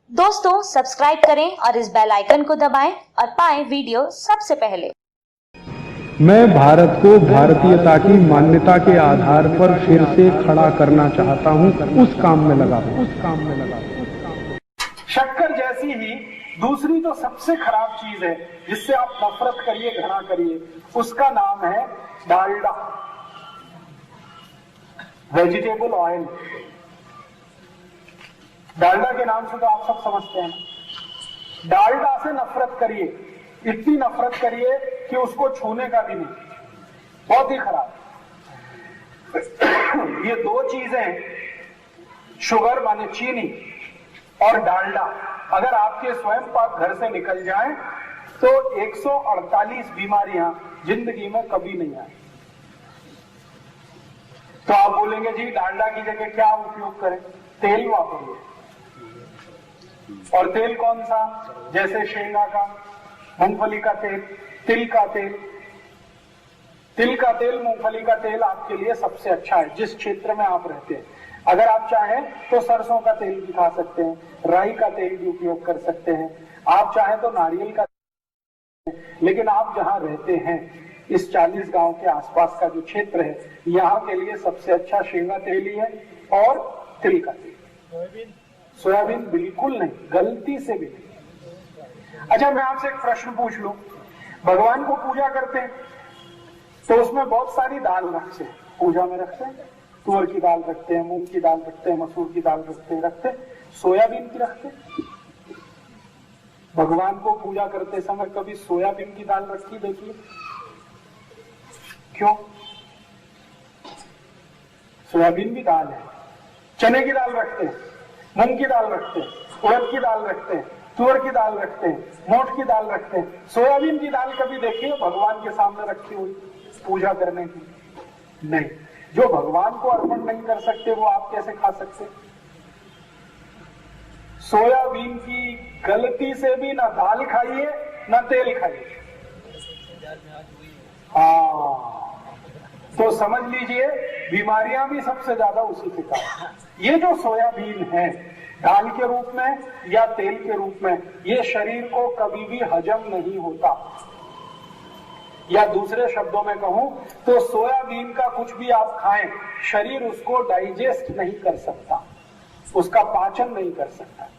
दोस्तों सब्सक्राइब करें और इस बेल आइकन को दबाएं और पाएं वीडियो सबसे पहले। मैं भारत को भारतीयता की मान्यता के आधार पर फिर से खड़ा करना चाहता हूं, उस काम में लगा हूं। शक्कर जैसी ही दूसरी जो सबसे खराब चीज है जिससे आप नफरत करिए, घृणा करिए, उसका नाम है डालडा, वेजिटेबल ऑयल। डालडा के नाम से तो आप सब समझते हैं। डालडा से नफरत करिए, इतनी नफरत करिए कि उसको छूने का भी नहीं, बहुत ही खराब। ये दो चीजें, शुगर माने चीनी और डालडा, अगर आपके स्वयं पाक घर से निकल जाएं तो 148 बीमारियां जिंदगी में कभी नहीं आए। तो आप बोलेंगे जी डालडा की जगह क्या उपयोग करें? तेल वापरिए। और तेल कौन सा? जैसे शेंगा का, मूंगफली का तेल, तिल का तेल। तिल का तेल, मूंगफली का तेल आपके लिए सबसे अच्छा है जिस क्षेत्र में आप रहते हैं। अगर आप चाहें तो सरसों का तेल भी खा सकते हैं, राई का तेल भी उपयोग कर सकते हैं, आप चाहें तो नारियल का तेल। लेकिन आप जहां रहते हैं, इस 40 गांव के आसपास का जो क्षेत्र है, यहाँ के लिए सबसे अच्छा शेंगा तेल ही है और तिल का तेल। सोयाबीन बिल्कुल नहीं, गलती से भी नहीं। अच्छा, मैं आपसे एक प्रश्न पूछ लूं। भगवान को पूजा करते हैं तो उसमें बहुत सारी दाल रखते हैं, पूजा में रखते हैं। तुअर की दाल रखते हैं, मूंग की दाल रखते हैं, मसूर की दाल रखते हैं, सोयाबीन की रखते हैं। भगवान को पूजा करते समय कभी सोयाबीन की दाल रखी देखिए? क्यों? सोयाबीन भी दाल है। चने की दाल रखते हैं, मूंग की दाल रखते हैं, उड़द की दाल रखते हैं, तुअर की दाल रखते हैं, मोठ की दाल रखते हैं। सोयाबीन की दाल कभी देखिए भगवान के सामने रखी हुई पूजा करने की? नहीं। जो भगवान को अर्पण नहीं कर सकते वो आप कैसे खा सकते? सोयाबीन की गलती से भी ना दाल खाइए ना तेल खाइए। तो समझ लीजिए बीमारियां भी सबसे ज्यादा उसी के कारण। ये जो सोयाबीन है, दाल के रूप में या तेल के रूप में, ये शरीर को कभी भी हजम नहीं होता। या दूसरे शब्दों में कहूं तो सोयाबीन का कुछ भी आप खाएं, शरीर उसको डाइजेस्ट नहीं कर सकता, उसका पाचन नहीं कर सकता,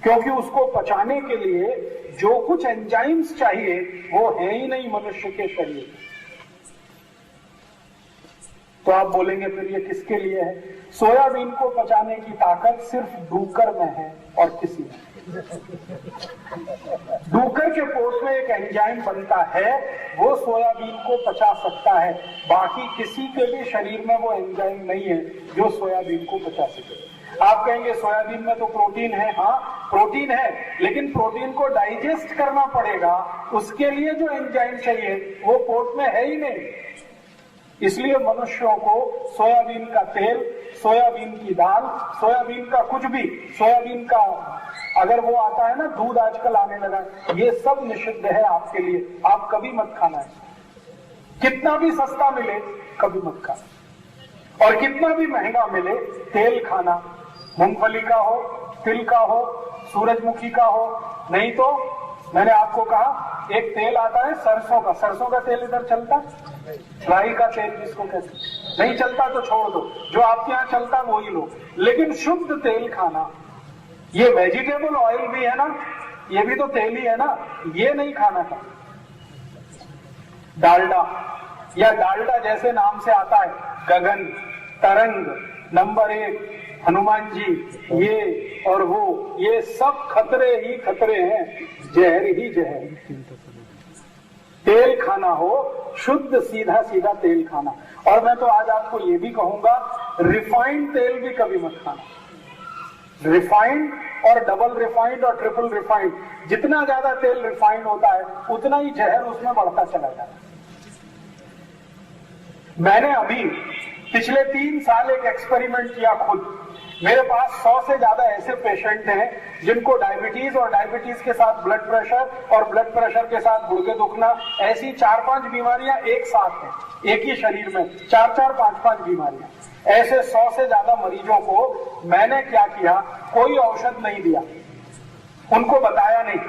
क्योंकि उसको पचाने के लिए जो कुछ एंजाइम्स चाहिए वो है ही नहीं मनुष्य के शरीर में। तो आप बोलेंगे फिर ये किसके लिए है? सोयाबीन को पचाने की ताकत सिर्फ डूकर में है और किसी में। डूकर के पोट में एक एंजाइम बनता है, वो सोयाबीन को पचा सकता है। बाकी किसी के भी शरीर में वो एंजाइम नहीं है जो सोयाबीन को पचा सके। आप कहेंगे सोयाबीन में तो प्रोटीन है। हाँ, प्रोटीन है, लेकिन प्रोटीन को डाइजेस्ट करना पड़ेगा, उसके लिए जो एंजाइम चाहिए वो पोट में है ही नहीं। इसलिए मनुष्यों को सोयाबीन का तेल, सोयाबीन की दाल, सोयाबीन का कुछ भी, सोयाबीन का अगर वो आता है ना दूध आजकल आने लगा, ये सब निषिद्ध है आपके लिए। आप कभी मत खाना है, कितना भी सस्ता मिले कभी मत खाना, और कितना भी महंगा मिले तेल खाना, मूंगफली का हो, तिल का हो, सूरजमुखी का हो। नहीं तो मैंने आपको कहा एक तेल आता है सरसों का, सरसों का तेल इधर चलता, राई का तेल जिसको कहते, नहीं चलता तो छोड़ दो, जो आपके यहाँ चलता वही लो। लेकिन शुद्ध तेल खाना, ये वेजिटेबल ऑयल भी है ना, ये भी तो तेल ही है ना, ये नहीं खाना था। डालडा, या डालडा जैसे नाम से आता है, गगन, तरंग, नंबर 1, हनुमान जी, ये और वो, ये सब खतरे ही खतरे हैं, जहर ही जहर। तेल खाना हो शुद्ध, सीधा सीधा तेल खाना। और मैं तो आज आपको ये भी कहूंगा, रिफाइंड तेल भी कभी मत खाना। रिफाइंड और डबल रिफाइंड और ट्रिपल रिफाइंड, जितना ज्यादा तेल रिफाइंड होता है उतना ही जहर उसमें बढ़ता चला जाता है। मैंने अभी पिछले 3 साल एक एक्सपेरिमेंट किया खुद। मेरे पास 100 से ज्यादा ऐसे पेशेंट हैं जिनको डायबिटीज और डायबिटीज के साथ ब्लड प्रेशर और ब्लड प्रेशर के साथ गुर्दे दुखना, ऐसी 4-5 बीमारियां एक साथ हैं एक ही शरीर में, 4-4, 5-5 बीमारियां। ऐसे 100 से ज्यादा मरीजों को मैंने क्या किया, कोई औषध नहीं दिया, उनको बताया नहीं।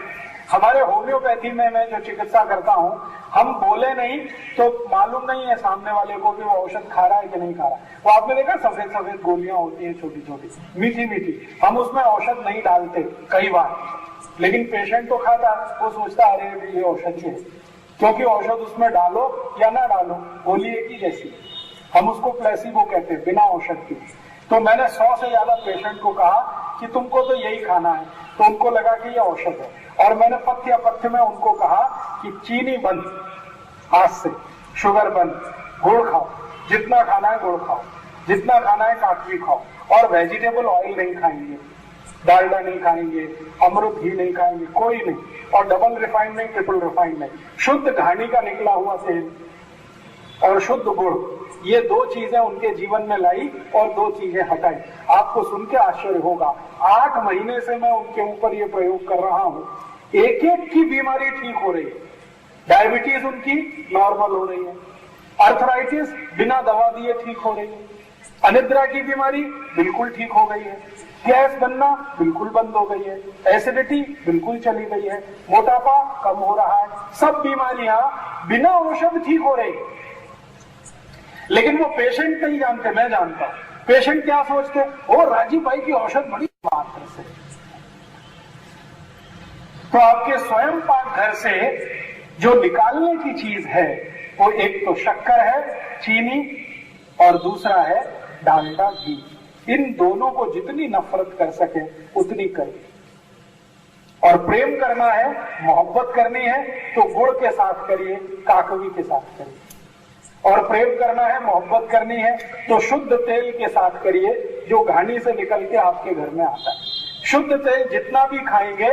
हमारे होम्योपैथी में मैं जो चिकित्सा करता हूं, हम बोले नहीं तो मालूम नहीं है सामने वाले को कि वो औषध खा रहा है कि नहीं खा रहा है। वो आपने देखा सफेद सफेद गोलियां होती हैं छोटी छोटी, मीठी मीठी, हम उसमें औषध नहीं डालते कई बार, लेकिन पेशेंट तो खाता, वो सोचता अरे ये औषधि है, क्योंकि औषध उसमें डालो या ना डालो गोली एक ही जैसी। हम उसको प्लेसिबो कहते हैं, बिना औषध की। तो मैंने 100 से ज्यादा पेशेंट को कहा कि तुमको तो यही खाना है, तो उनको लगा कि ये औषध है। और मैंने पथ्य अपथ्य में उनको कहा कि चीनी बंद, आज से शुगर बंद, गुड़ खाओ, जितना खाना है गुड़ खाओ, जितना खाना है काकवी खाओ, और वेजिटेबल ऑयल नहीं खाएंगे, डालडा नहीं खाएंगे, अमृत घी नहीं खाएंगे, कोई नहीं, और डबल रिफाइंड नहीं, ट्रिपल रिफाइंड नहीं, शुद्ध घानी का निकला हुआ तेल और शुद्ध गुड़, ये 2 चीजें उनके जीवन में लाई और 2 चीजें हटाई। आपको सुन के आश्चर्य होगा, 8 महीने से मैं उनके ऊपर ये प्रयोग कर रहा हूं, एक एक की बीमारी ठीक हो रही है। डायबिटीज उनकी नॉर्मल हो रही है, अर्थराइटिस बिना दवा दिए ठीक हो रही है, अनिद्रा की बीमारी बिल्कुल ठीक हो गई है, गैस बनना बिल्कुल बंद हो गई है, एसिडिटी बिल्कुल चली गई है, मोटापा कम हो रहा है, सब बीमारियां बिना औषध ठीक हो रही। लेकिन वो पेशेंट नहीं जानते, मैं जानता हूं। पेशेंट क्या सोचते, ओ राजीव भाई की औषध बड़ी मात्र से। तो आपके स्वयं पाक घर से जो निकालने की चीज है, वो एक तो शक्कर है, चीनी, और दूसरा है डालडा, घी। इन दोनों को जितनी नफरत कर सके उतनी करिए। और प्रेम करना है, मोहब्बत करनी है तो गुड़ के साथ करिए, काकवी के साथ करिए। और प्रेम करना है, मोहब्बत करनी है तो शुद्ध तेल के साथ करिए, जो घानी से निकल के आपके घर में आता है। शुद्ध तेल जितना भी खाएंगे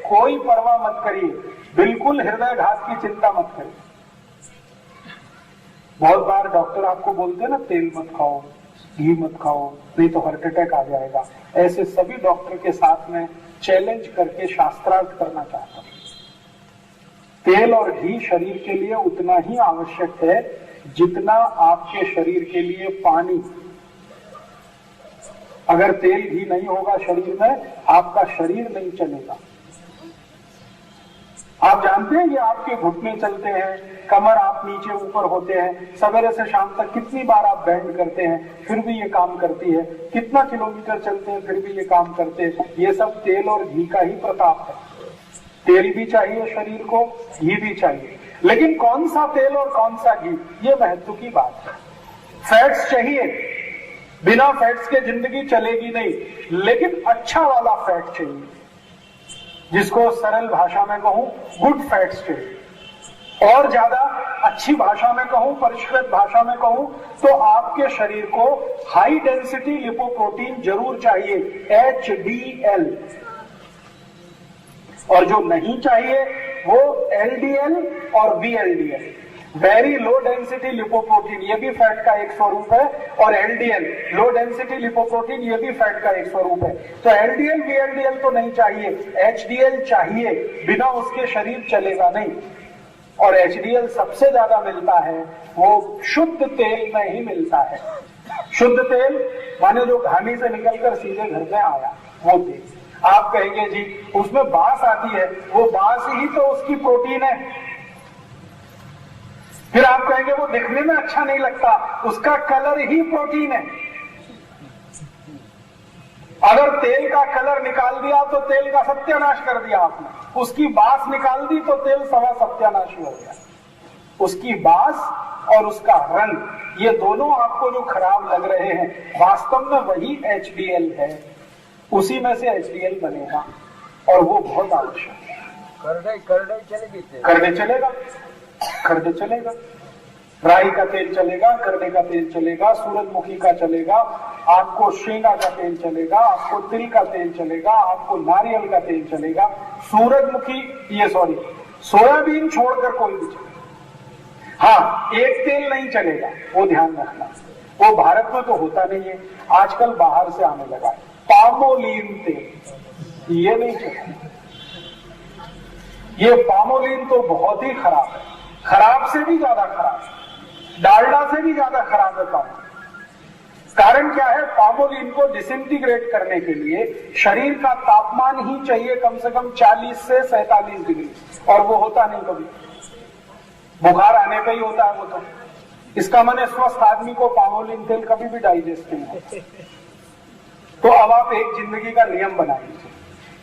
कोई परवाह मत करिए, बिल्कुल हृदय घात की चिंता मत करिए। बहुत बार डॉक्टर आपको बोलते हैं ना, तेल मत खाओ, घी मत खाओ, नहीं तो हार्ट अटैक आ जाएगा। ऐसे सभी डॉक्टर के साथ में चैलेंज करके शास्त्रार्थ करना चाहता हूं। तेल और घी शरीर के लिए उतना ही आवश्यक है जितना आपके शरीर के लिए पानी। अगर तेल घी नहीं होगा शरीर में, आपका शरीर नहीं चलेगा। आप जानते हैं कि आपके घुटने चलते हैं, कमर आप नीचे ऊपर होते हैं, सवेरे से शाम तक कितनी बार आप बैंड करते हैं फिर भी ये काम करती है, कितना किलोमीटर चलते हैं फिर भी ये काम करते हैं। ये सब तेल और घी का ही प्रताप है। तेल भी चाहिए शरीर को, घी भी चाहिए, लेकिन कौन सा तेल और कौन सा घी, ये महत्व की बात है। फैट्स चाहिए, बिना फैट्स के जिंदगी चलेगी नहीं, लेकिन अच्छा वाला फैट चाहिए, जिसको सरल भाषा में कहूं गुड फैट्स चाहिए। और ज्यादा अच्छी भाषा में कहूं, परिष्कृत भाषा में कहूं तो आपके शरीर को हाई डेंसिटी लिपोप्रोटीन जरूर चाहिए, HDL। और जो नहीं चाहिए वो LDL और VLDL, very low density lipoprotein, ये भी फैट का एक स्वरूप है, और LDL लो डेंसिटी लिपोप्रोटीन, ये भी फैट का एक स्वरूप है। तो LDL VLDL तो नहीं चाहिए, HDL चाहिए, बिना उसके शरीर चलेगा नहीं। और HDL सबसे ज्यादा मिलता है वो शुद्ध तेल में ही मिलता है। शुद्ध तेल माने जो घानी से निकलकर सीधे घर में आया वो तेल। आप कहेंगे जी उसमें बास आती है, वो बास ही तो उसकी प्रोटीन है। फिर आप कहेंगे वो दिखने में अच्छा नहीं लगता, उसका कलर ही प्रोटीन है। अगर तेल का कलर निकाल दिया तो तेल का सत्यानाश कर दिया आपने, उसकी बास निकाल दी तो तेल सवा सत्यानाश हो गया। उसकी बास और उसका रंग, ये दोनों आपको जो खराब लग रहे हैं, वास्तव में वही HDL है, उसी में से HDL बनेगा, और वो बहुत आवश्यक है। करने चलेगा, खरडे चलेगा, राई का तेल चलेगा, करने का तेल चलेगा, सूरजमुखी का चलेगा, आपको शेंगा का तेल चलेगा, आपको तिल का तेल चलेगा, आपको नारियल का तेल चलेगा, सोयाबीन छोड़कर कोई भी चलेगा। हाँ, एक तेल नहीं चलेगा, वो ध्यान रखना, वो भारत में तो होता नहीं है, आजकल बाहर से आने लगा है, पामोलिन तेल, ये नहीं चलेगा। ये पामोलिन तो बहुत ही खराब है, खराब से भी ज्यादा खराब, डालडा से भी ज्यादा खराब है पामोलिन। कारण क्या है, पामोलिन को डिसइंटीग्रेट करने के लिए शरीर का तापमान ही चाहिए कम से कम 40 से 47 डिग्री, और वो होता नहीं कभी, बुखार आने पे ही होता है वो तो। इसका माने स्वस्थ आदमी को पामोलिन तेल कभी भी डाइजेस्ट नहीं होता। तो अब आप एक जिंदगी का नियम बना लीजिए,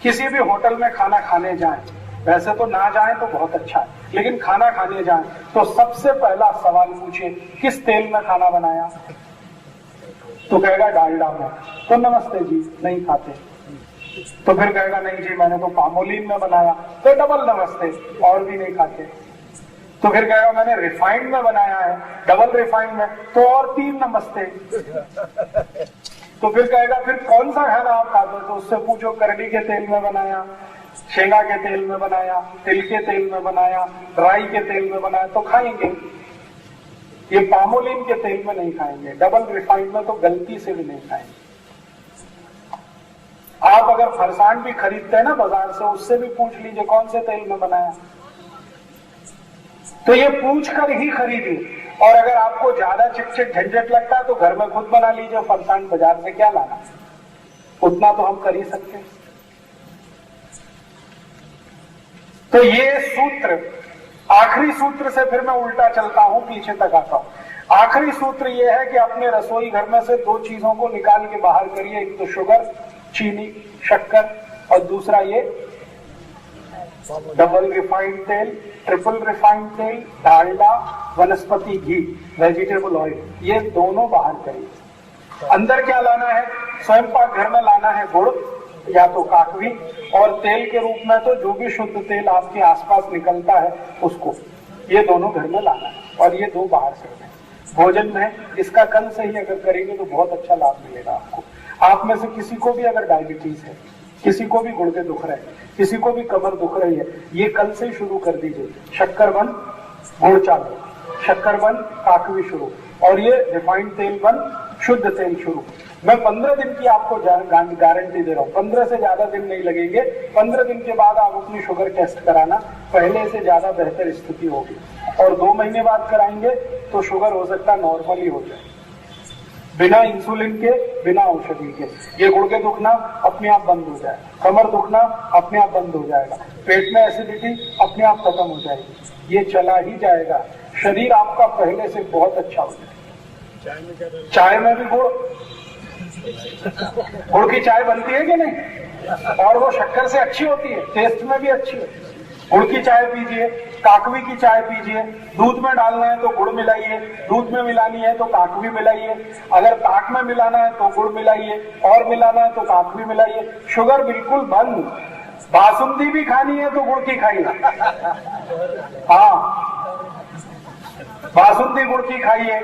किसी भी होटल में खाना खाने जाएं, वैसे तो ना जाएं तो बहुत अच्छा है, लेकिन खाना खाने जाएं तो सबसे पहला सवाल पूछिए किस तेल में खाना बनाया, तो कहेगा डालडा में, तो नमस्ते जी नहीं खाते। तो फिर कहेगा नहीं जी मैंने तो पामोलिन में बनाया, तो डबल नमस्ते, और भी नहीं खाते। तो फिर कहेगा मैंने रिफाइंड में बनाया है, डबल रिफाइंड में, तो और 3 नमस्ते। तो फिर कहेगा फिर कौन सा खाना आप खाते हो, तो उससे पूछो करड़ी के तेल में बनाया, शेंगा के तेल में बनाया, तिल के तेल में बनाया, राई के तेल में बनाया, तो खाएंगे। ये पामोलिन के तेल में नहीं खाएंगे, डबल रिफाइंड में तो गलती से भी नहीं खाएंगे। आप अगर फरसान भी खरीदते हैं ना बाजार से, उससे भी पूछ लीजिए कौन से तेल में बनाया, तो ये पूछ कर ही खरीदिए। और अगर आपको ज्यादा चिटचिट झंझट लगता है तो घर में खुद बना लीजिए, फरसान बाजार से क्या लाना, उतना तो हम कर ही सकते हैं। तो ये सूत्र, आखिरी सूत्र से फिर मैं उल्टा चलता हूं, पीछे तक आता हूं। आखिरी सूत्र ये है कि अपने रसोई घर में से 2 चीजों को निकाल के बाहर करिए, एक तो शुगर, चीनी, शक्कर, और दूसरा ये डबल रिफाइंड तेल, ट्रिपल रिफाइंड तेल, डालडा, वनस्पति घी, वेजिटेबल ऑयल, ये दोनों बाहर करिए। अंदर क्या लाना है, स्वयं पाक घर में लाना है गुड़ या तो काकवी, और तेल के रूप में तो जो भी शुद्ध तेल आपके आसपास निकलता है उसको, ये दोनों घर में लाना है, और ये 2 बाहर करना है। भोजन में इसका कल से ही अगर करेंगे तो बहुत अच्छा लाभ मिलेगा आपको। आप में से किसी को भी अगर डायबिटीज है, किसी को भी गुर्दे दुख रहे हैं, किसी को भी कमर दुख रही है, ये कल से ही शुरू कर दीजिए। शक्कर बंद, गुड़ चालू, शक्कर बंद, काकवी शुरू, और ये रिफाइंड तेल बंद, शुद्ध तेल शुरू। मैं 15 दिन की आपको गारंटी दे रहा हूँ, 15 से ज्यादा दिन नहीं लगेंगे। 15 दिन के बाद आप अपनी शुगर टेस्ट कराना, पहले से ज्यादा बेहतर स्थिति होगी। और 2 महीने बाद कराएंगे तो शुगर हो सकता है नॉर्मल ही हो जाए, बिना इंसुलिन के, बिना औषधि के। ये गुर्दे दुखना अपने आप बंद हो जाएगा, कमर दुखना अपने आप बंद हो जाएगा, पेट में एसिडिटी अपने आप खत्म हो जाएगी, ये चला ही जाएगा। शरीर आपका पहले से बहुत अच्छा हो जाएगा। चाय में भी गुड़ की चाय बनती है कि नहीं, और वो शक्कर से अच्छी होती है, टेस्ट में भी अच्छी है। गुड़ की चाय पीजिए, काकवी की चाय पीजिए, दूध में डालना है तो गुड़ मिलाइए, दूध में मिलानी है तो काकवी मिलाइए, अगर ताक में मिलाना है तो गुड़ मिलाइए, और मिलाना है तो काकवी मिलाइए। शुगर बिल्कुल बंद। बासुंदी भी खानी है तो गुड़ की खाइए, हाँ बासुंदी गुड़ की खाइए।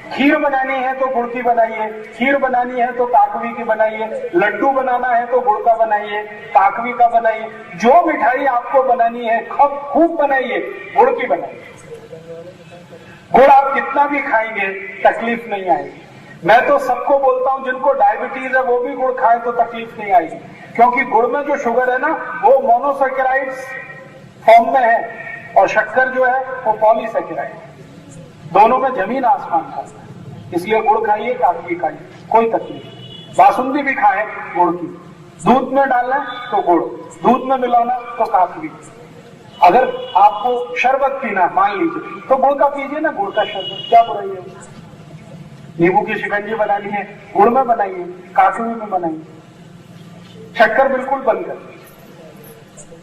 खीर बनानी है तो गुड़ की बनाइए, खीर बनानी है तो काकवी की बनाइए, लड्डू बनाना है तो गुड़ का बनाइए, काकवी का बनाइए। जो मिठाई आपको बनानी है खूब बनाइए, गुड़ की बनाइए। गुड़ आप कितना भी खाएंगे तकलीफ नहीं आएगी। मैं तो सबको बोलता हूं जिनको डायबिटीज है वो भी गुड़ खाए तो तकलीफ नहीं आएगी, क्योंकि गुड़ में जो शुगर है ना वो मोनोसैकेराइड्स फॉर्म में है, और शक्कर जो है वो पॉलीसैकेराइड, दोनों में जमीन आसमान का। इसलिए गुड़ खाइए, काकवी खाइए, कोई तकलीफ नहीं। बासुंदी भी खाए गुड़ की, दूध में डालना तो गुड़, दूध में मिलाना तो काकवी। अगर आपको शरबत पीना मान लीजिए तो गुड़ का पीजिए ना, गुड़ का शरबत, क्या बुराई है। नींबू की शिकंजी बनानी है गुड़ में बनाइए, काकवी में बनाइए। शक्कर बिल्कुल बंद कर,